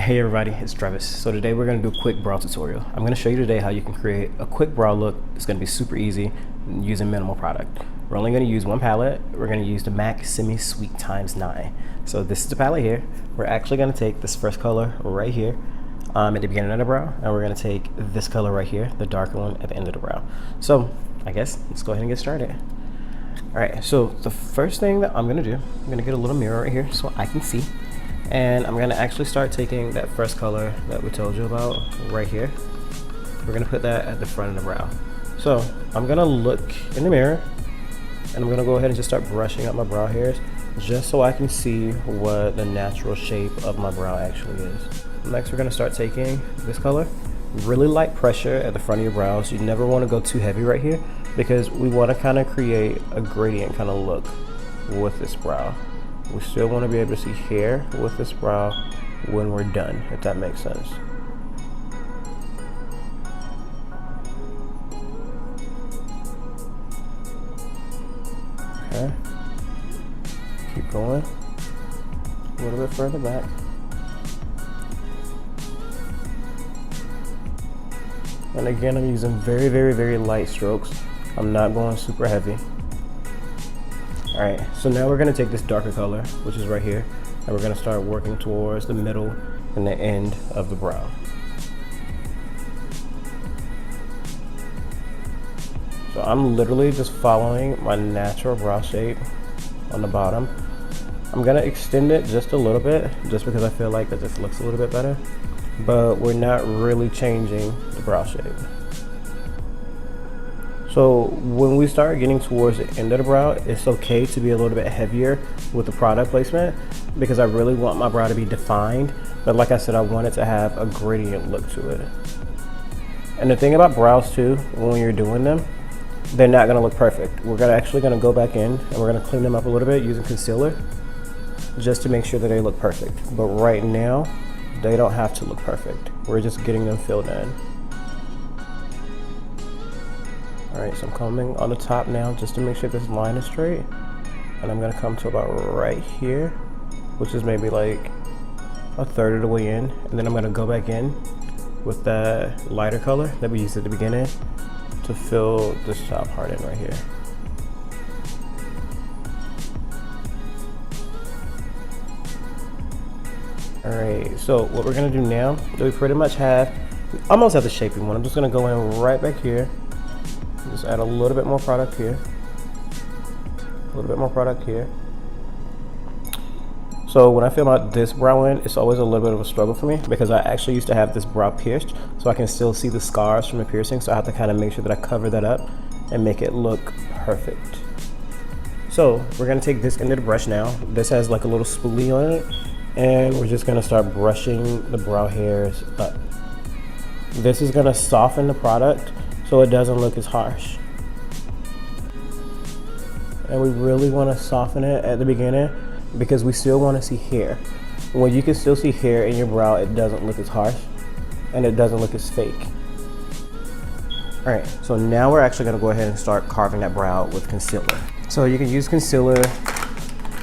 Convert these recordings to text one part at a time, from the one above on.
Hey everybody, it's Trevis. So today we're going to do a quick brow tutorial. I'm going to show you today how you can create a quick brow look. It's going to be super easy using minimal product. We're only going to use one palette. We're going to use the MAC Semi Sweet x9. So this is the palette here. We're actually going to take this first color right here at the beginning of the brow, and we're going to take this color right here, the darker one, at the end of the brow. So I guess let's go ahead and get started. Alright, so the first thing that I'm going to do, I'm going to get a little mirror right here so I can see. And I'm going to actually start taking that first color that we told you about right here. We're going to put that at the front of the brow. So I'm going to look in the mirror and I'm going to go ahead and just start brushing up my brow hairs just so I can see what the natural shape of my brow actually is. Next, we're going to start taking this color. Really light pressure at the front of your brows. You never want to go too heavy right here because we want to kind of create a gradient kind of look with this brow. We still want to be able to see hair with this brow when we're done, if that makes sense. Okay. Keep going. A little bit further back. And again, I'm using very, very, very light strokes. I'm not going super heavy. Alright, so now we're going to take this darker color, which is right here, and we're going to start working towards the middle and the end of the brow. So I'm literally just following my natural brow shape on the bottom. I'm going to extend it just a little bit, just because I feel like that just looks a little bit better, but we're not really changing the brow shape. So when we start getting towards the end of the brow, it's okay to be a little bit heavier with the product placement because I really want my brow to be defined. But like I said, I want it to have a gradient look to it. And the thing about brows too, when you're doing them, they're not gonna look perfect. We're actually gonna go back in and we're gonna clean them up a little bit using concealer just to make sure that they look perfect. But right now, they don't have to look perfect. We're just getting them filled in. Alright, so I'm coming on the top now just to make sure this line is straight. And I'm going to come to about right here, which is maybe like a third of the way in. And then I'm going to go back in with that lighter color that we used at the beginning to fill this top part in right here. Alright, so what we're going to do now, we pretty much almost have the shaping one. I'm just going to go in right back here. Just add a little bit more product here. A little bit more product here. So when I fill out this brow in, it's always a little bit of a struggle for me because I actually used to have this brow pierced, so I can still see the scars from the piercing. So I have to kind of make sure that I cover that up and make it look perfect. So we're gonna take this end of the brush now. This has like a little spoolie on it, and we're just gonna start brushing the brow hairs up. This is gonna soften the product so it doesn't look as harsh. And we really want to soften it at the beginning because we still want to see hair. When you can still see hair in your brow, it doesn't look as harsh and it doesn't look as fake. Alright, so now we're actually going to go ahead and start carving that brow with concealer. So you can use concealer,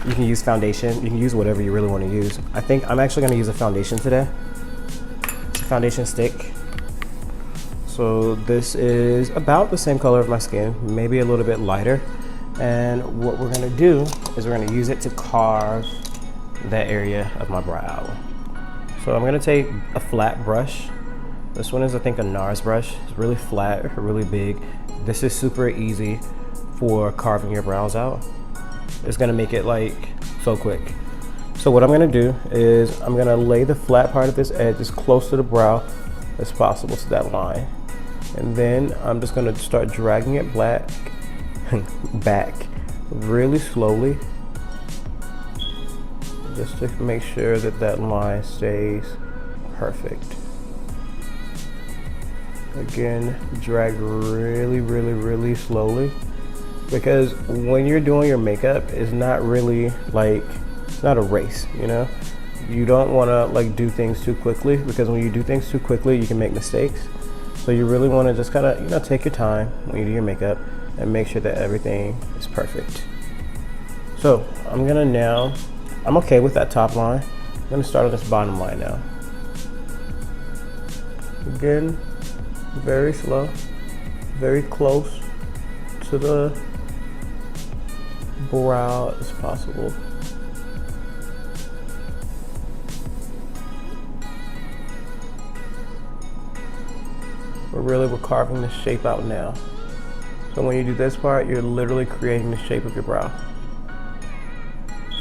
you can use foundation, you can use whatever you really want to use. I think I'm actually going to use a foundation today. It's a foundation stick. So this is about the same color of my skin, maybe a little bit lighter. And what we're gonna do is we're gonna use it to carve that area of my brow. So I'm gonna take a flat brush. This one is, I think, a Nars brush. It's really flat, really big. This is super easy for carving your brows out. It's gonna make it like so quick. So what I'm gonna do is I'm gonna lay the flat part of this edge as close to the brow as possible to that line. And then I'm just going to start dragging it back really slowly just to make sure that that line stays perfect. Again, drag really, really, really slowly because when you're doing your makeup, it's not really like, it's not a race, you know? You don't want to like do things too quickly because when you do things too quickly, you can make mistakes. So you really want to just kind of, you know, take your time when you do your makeup and make sure that everything is perfect. So I'm okay with that top line. I'm gonna start on this bottom line now. Again, very slow, very close to the brow as possible. We're carving the shape out now. So when you do this part, you're literally creating the shape of your brow.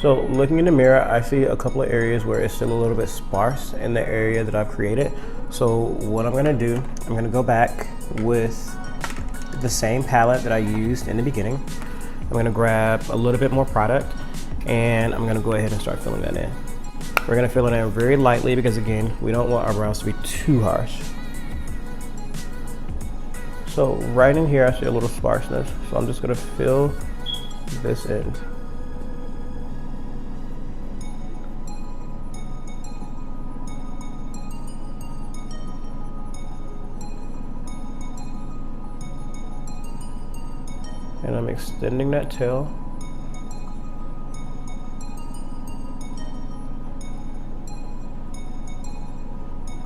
So looking in the mirror, I see a couple of areas where it's still a little bit sparse in the area that I've created. So what I'm gonna do, I'm gonna go back with the same palette that I used in the beginning. I'm gonna grab a little bit more product and I'm gonna go ahead and start filling that in. We're gonna fill it in very lightly because again, we don't want our brows to be too harsh. So right in here, I see a little sparseness. So I'm just gonna fill this in. And I'm extending that tail.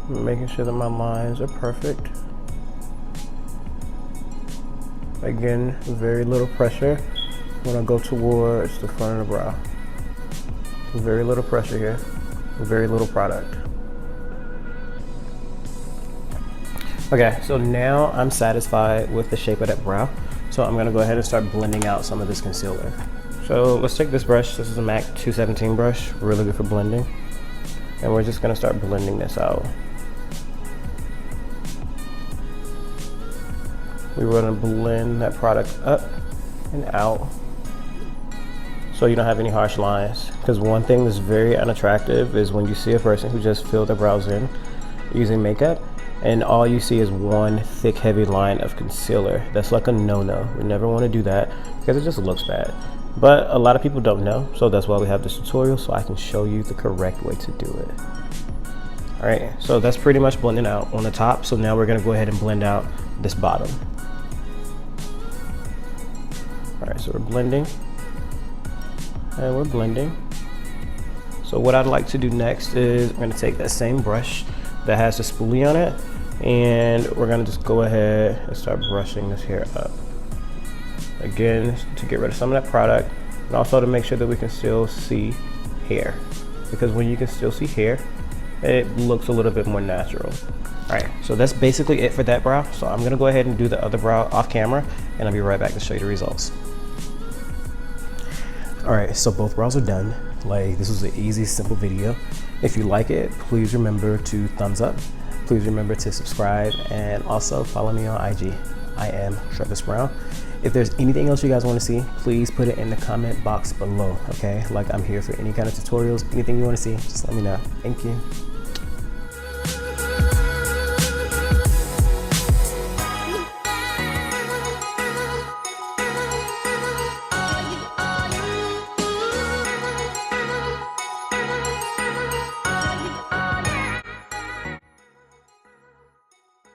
Making sure that my lines are perfect. Again, very little pressure when I go towards the front of the brow. Very little pressure here, very little product. Okay, so now I'm satisfied with the shape of that brow. So I'm gonna go ahead and start blending out some of this concealer. So let's take this brush. This is a MAC 217 brush, really good for blending. And we're just gonna start blending this out. We want to blend that product up and out so you don't have any harsh lines. Because one thing that's very unattractive is when you see a person who just filled their brows in using makeup and all you see is one thick heavy line of concealer. That's like a no-no. We never want to do that because it just looks bad. But a lot of people don't know, so that's why we have this tutorial, so I can show you the correct way to do it. Alright, so that's pretty much blending out on the top. So now we're going to go ahead and blend out this bottom. Alright, so we're blending and we're blending. So what I'd like to do next is I'm going to take that same brush that has the spoolie on it and we're going to just go ahead and start brushing this hair up. Again, to get rid of some of that product and also to make sure that we can still see hair. Because when you can still see hair, it looks a little bit more natural. Alright, so that's basically it for that brow. So I'm going to go ahead and do the other brow off camera and I'll be right back to show you the results. Alright, so both brows are done. Like, this was an easy, simple video. If you like it, please remember to thumbs up. Please remember to subscribe and also follow me on IG. I am Trevis Brown. If there's anything else you guys want to see, please put it in the comment box below, okay? Like, I'm here for any kind of tutorials, anything you want to see, just let me know. Thank you.